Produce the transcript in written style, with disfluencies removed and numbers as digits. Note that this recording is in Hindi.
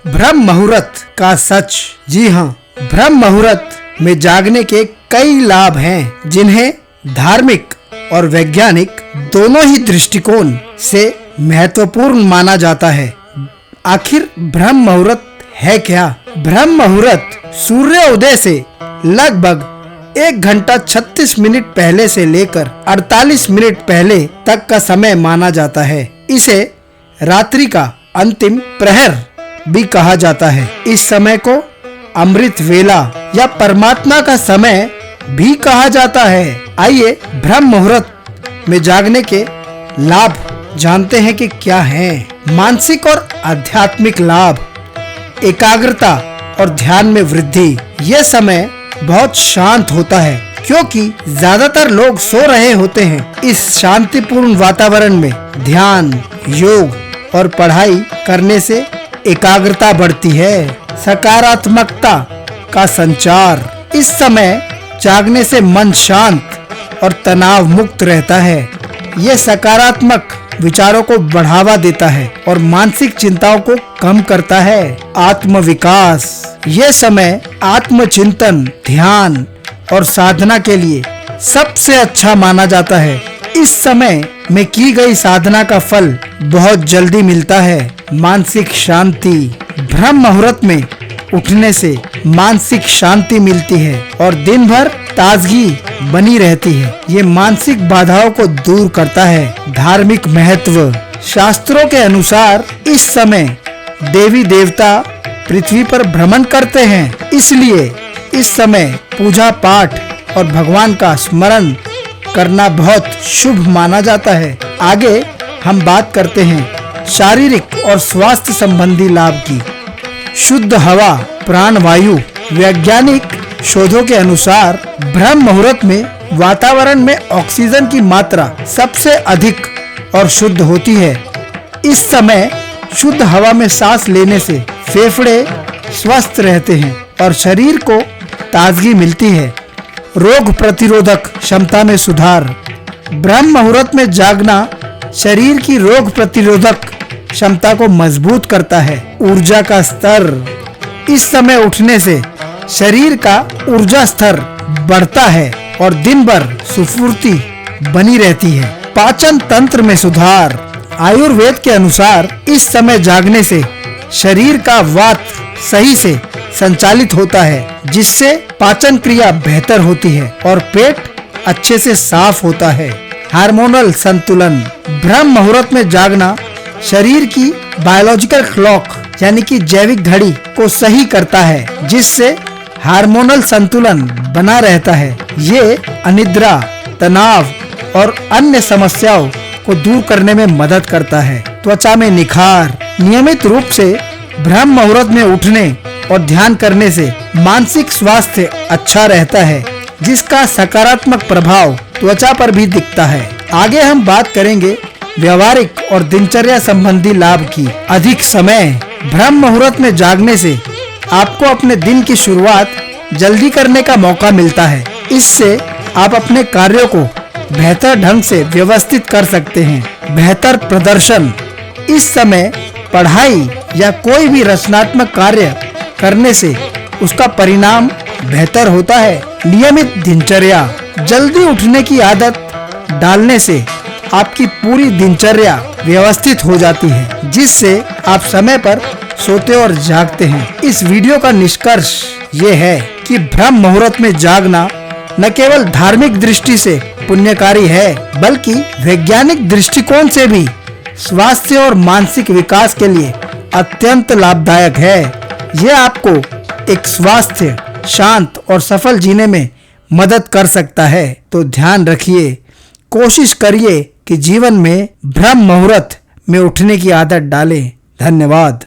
ब्रह्म मुहूर्त का सच। जी हाँ, ब्रह्म मुहूर्त में जागने के कई लाभ हैं, जिन्हें धार्मिक और वैज्ञानिक दोनों ही दृष्टिकोण से महत्वपूर्ण माना जाता है। आखिर ब्रह्म मुहूर्त है क्या? ब्रह्म मुहूर्त सूर्य उदय से लगभग 1 घंटा 36 मिनट पहले से लेकर 48 मिनट पहले तक का समय माना जाता है। इसे रात्रि का अंतिम प्रहर भी कहा जाता है। इस समय को अमृत वेला या परमात्मा का समय भी कहा जाता है। आइए ब्रह्म मुहूर्त में जागने के लाभ जानते हैं कि क्या हैं। मानसिक और आध्यात्मिक लाभ, एकाग्रता और ध्यान में वृद्धि। यह समय बहुत शांत होता है क्योंकि ज्यादातर लोग सो रहे होते हैं। इस शांतिपूर्ण वातावरण में ध्यान, योग और पढ़ाई करने से एकाग्रता बढ़ती है। सकारात्मकता का संचार। इस समय जागने से मन शांत और तनाव मुक्त रहता है। यह सकारात्मक विचारों को बढ़ावा देता है और मानसिक चिंताओं को कम करता है। आत्म विकास। यह समय आत्मचिंतन, ध्यान और साधना के लिए सबसे अच्छा माना जाता है। इस समय में की गई साधना का फल बहुत जल्दी मिलता है। मानसिक शांति। ब्रह्म मुहूर्त में उठने से मानसिक शांति मिलती है और दिन भर ताजगी बनी रहती है। ये मानसिक बाधाओं को दूर करता है। धार्मिक महत्व। शास्त्रों के अनुसार इस समय देवी देवता पृथ्वी पर भ्रमण करते हैं, इसलिए इस समय पूजा पाठ और भगवान का स्मरण करना बहुत शुभ माना जाता है। आगे हम बात करते हैं शारीरिक और स्वास्थ्य संबंधी लाभ की। शुद्ध हवा, प्राण वायु। वैज्ञानिक शोधों के अनुसार ब्रह्म मुहूर्त में वातावरण में ऑक्सीजन की मात्रा सबसे अधिक और शुद्ध होती है। इस समय शुद्ध हवा में सांस लेने से फेफड़े स्वस्थ रहते हैं और शरीर को ताजगी मिलती है। रोग प्रतिरोधक क्षमता में सुधार। ब्रह्म मुहूर्त में जागना शरीर की रोग प्रतिरोधक क्षमता को मजबूत करता है। ऊर्जा का स्तर। इस समय उठने से शरीर का ऊर्जा स्तर बढ़ता है और दिन भर स्फूर्ति बनी रहती है। पाचन तंत्र में सुधार। आयुर्वेद के अनुसार इस समय जागने से शरीर का वात सही से संचालित होता है, जिससे पाचन क्रिया बेहतर होती है और पेट अच्छे से साफ होता है। हार्मोनल संतुलन। ब्रह्म मुहूर्त में जागना शरीर की बायोलॉजिकल क्लॉक यानी कि जैविक घड़ी को सही करता है, जिससे हार्मोनल संतुलन बना रहता है। ये अनिद्रा, तनाव और अन्य समस्याओं को दूर करने में मदद करता है। त्वचा में निखार। नियमित रूप से ब्रह्म मुहूर्त में उठने और ध्यान करने से मानसिक स्वास्थ्य अच्छा रहता है, जिसका सकारात्मक प्रभाव त्वचा पर भी दिखता है। आगे हम बात करेंगे व्यवहारिक और दिनचर्या संबंधी लाभ की। अधिक समय। ब्रह्म मुहूर्त में जागने से आपको अपने दिन की शुरुआत जल्दी करने का मौका मिलता है। इससे आप अपने कार्यों को बेहतर ढंग से व्यवस्थित कर सकते हैं। बेहतर प्रदर्शन। इस समय पढ़ाई या कोई भी रचनात्मक कार्य करने से उसका परिणाम बेहतर होता है। नियमित दिनचर्या। जल्दी उठने की आदत डालने से आपकी पूरी दिनचर्या व्यवस्थित हो जाती है, जिससे आप समय पर सोते और जागते हैं। इस वीडियो का निष्कर्ष ये है कि ब्रह्म मुहूर्त में जागना न केवल धार्मिक दृष्टि से पुण्यकारी है, बल्कि वैज्ञानिक दृष्टिकोण से भी स्वास्थ्य और मानसिक विकास के लिए अत्यंत लाभदायक है। यह आपको एक स्वास्थ्य, शांत और सफल जीने में मदद कर सकता है। तो ध्यान रखिए, कोशिश करिए कि जीवन में ब्रह्म मुहूर्त में उठने की आदत डालें। धन्यवाद।